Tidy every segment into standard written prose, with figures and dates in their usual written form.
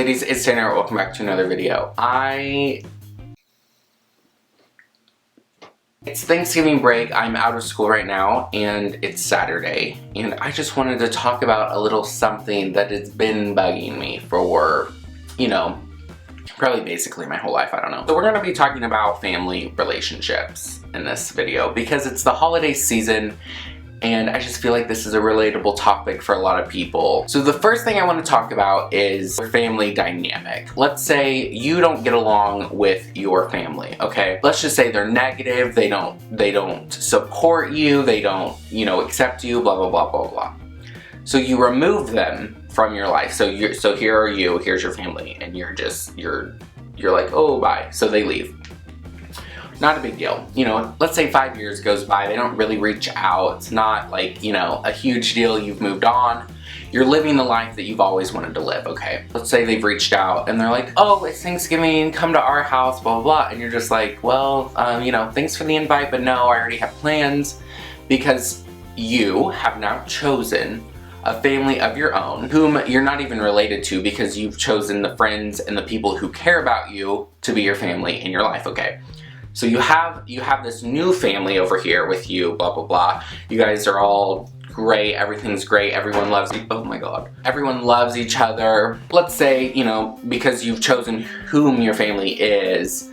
ladies, it's Tanner. Welcome back to another video. It's Thanksgiving break. I'm out of school right now and it's Saturday, and I just wanted to talk about a little something that has been bugging me for, probably basically my whole life, I don't know. So we're gonna be talking about family relationships in this video because it's the holiday season and I just feel like this is a relatable topic for a lot of people. So the first thing I want to talk about is family dynamic. Let's say you don't get along with your family, okay? Let's just say they're negative, they don't support you, they don't, accept you, blah, blah, blah, blah, blah. So you remove them from your life. So here are you, here's your family, and you're like, oh, bye. So they leave. Not a big deal. Let's say 5 years goes by, they don't really reach out. It's not like, a huge deal, you've moved on. You're living the life that you've always wanted to live, okay? Let's say they've reached out and they're like, oh, it's Thanksgiving, come to our house, blah, blah, blah. And you're just like, well, thanks for the invite, but no, I already have plans. Because you have now chosen a family of your own whom you're not even related to because you've chosen the friends and the people who care about you to be your family in your life, okay? So you have this new family over here with you, blah, blah, blah. You guys are all great, everything's great, everyone loves you. Oh my God. Everyone loves each other. Let's say, because you've chosen whom your family is,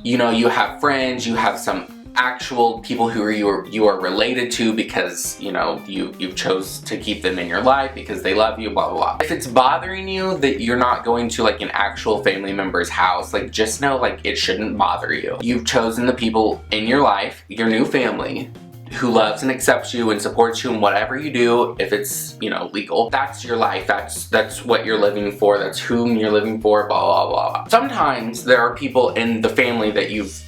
you have friends, you have some actual people who you are related to because, you chose to keep them in your life because they love you, blah, blah, blah. If it's bothering you that you're not going to an actual family member's house, just know it shouldn't bother you. You've chosen the people in your life, your new family, who loves and accepts you and supports you in whatever you do, if it's, legal. That's your life, that's what you're living for, that's whom you're living for, blah, blah, blah. Sometimes there are people in the family that you've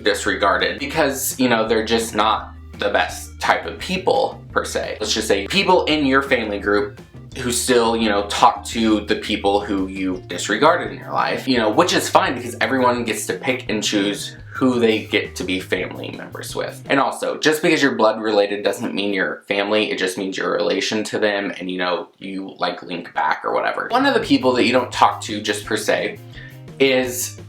disregarded because, they're just not the best type of people, per se. Let's just say people in your family group who still, talk to the people who you've disregarded in your life, which is fine because everyone gets to pick and choose who they get to be family members with. And also, just because you're blood related doesn't mean you're family, it just means you're a relation to them and you link back or whatever. One of the people that you don't talk to just per se is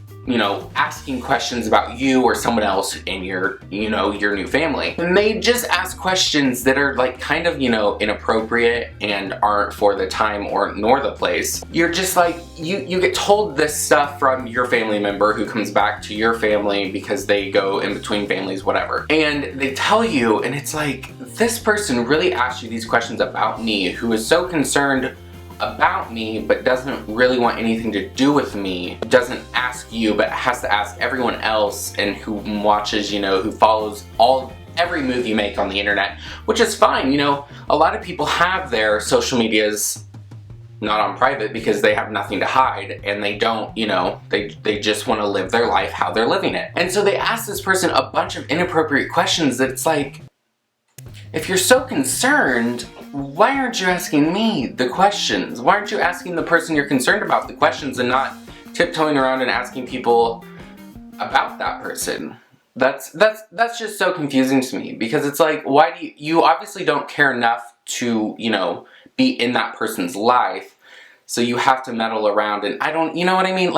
asking questions about you or someone else in your new family. And they just ask questions that are kind of, inappropriate and aren't for the time nor the place. You're just you get told this stuff from your family member who comes back to your family because they go in between families, whatever. And they tell you, and it's this person really asked you these questions about me, who is so concerned about me but doesn't really want anything to do with me, doesn't ask you but has to ask everyone else and who watches, who follows every move you make on the internet, which is fine. A lot of people have their social medias not on private because they have nothing to hide and they don't, they just want to live their life how they're living it. And so they ask this person a bunch of inappropriate questions that it's if you're so concerned, why aren't you asking me the questions? Why aren't you asking the person you're concerned about the questions and not tiptoeing around and asking people about that person? That's just so confusing to me because it's why do you obviously don't care enough to, be in that person's life, so you have to meddle around and you know what I mean?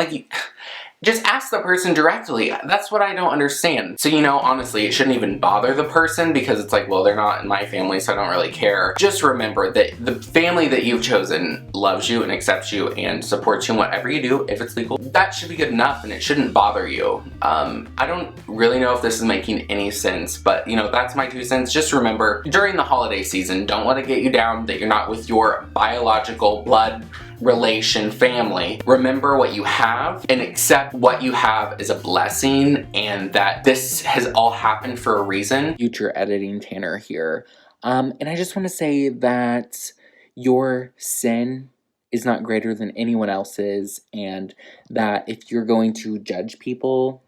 Just ask the person directly. That's what I don't understand. So, honestly, it shouldn't even bother the person because it's well, they're not in my family, so I don't really care. Just remember that the family that you've chosen loves you and accepts you and supports you in whatever you do, if it's legal. That should be good enough and it shouldn't bother you. I don't really know if this is making any sense, but, that's my 2 cents. Just remember, during the holiday season, don't let it get you down that you're not with your biological blood relation family. Remember what you have and accept what you have is a blessing and that this has all happened for a reason. Future editing Tanner here. And I just want to say that your sin is not greater than anyone else's, and that if you're going to judge people,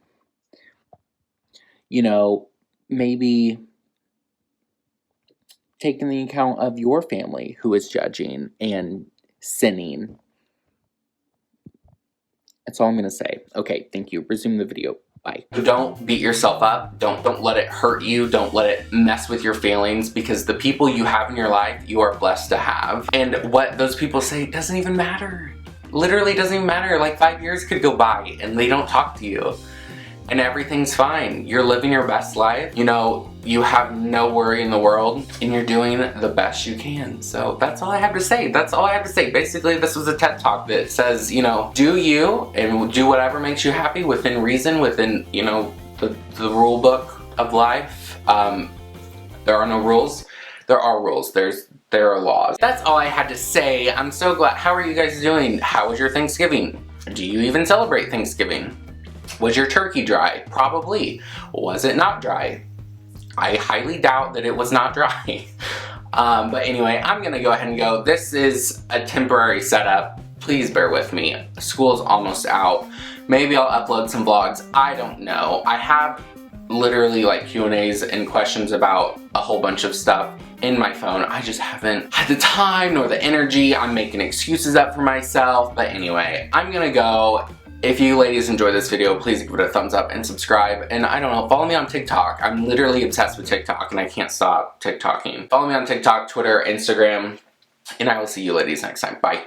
maybe take in the account of your family who is judging and sinning. That's all I'm gonna say. Okay, thank you. Resume the video. Bye. Don't beat yourself up. Don't let it hurt you. Don't let it mess with your feelings, because the people you have in your life, you are blessed to have. And what those people say doesn't even matter. literally doesn't even matter. Like 5 years could go by and they don't talk to you. And everything's fine. You're living your best life. You know, you have no worry in the world and you're doing the best you can. So that's all I have to say. That's all I have to say. Basically, this was a TED Talk that says, you know, do you and do whatever makes you happy within reason, within, you know, the rule book of life. There are no rules. There are rules. There are laws. That's all I had to say. I'm so glad. How are you guys doing? How was your Thanksgiving? Do you even celebrate Thanksgiving? Was your turkey dry? Probably. Was it not dry? I highly doubt that it was not dry. But anyway, I'm gonna go ahead and go. This is a temporary setup. Please bear with me. School's almost out. Maybe I'll upload some vlogs. I don't know. I have literally like Q&As and questions about a whole bunch of stuff in my phone. I just haven't had the time nor the energy. I'm making excuses up for myself. But anyway, I'm gonna go. If you ladies enjoy this video, please give it a thumbs up and subscribe. And I don't know, follow me on TikTok. I'm literally obsessed with TikTok and I can't stop TikToking. Follow me on TikTok, Twitter, Instagram, and I will see you ladies next time. Bye.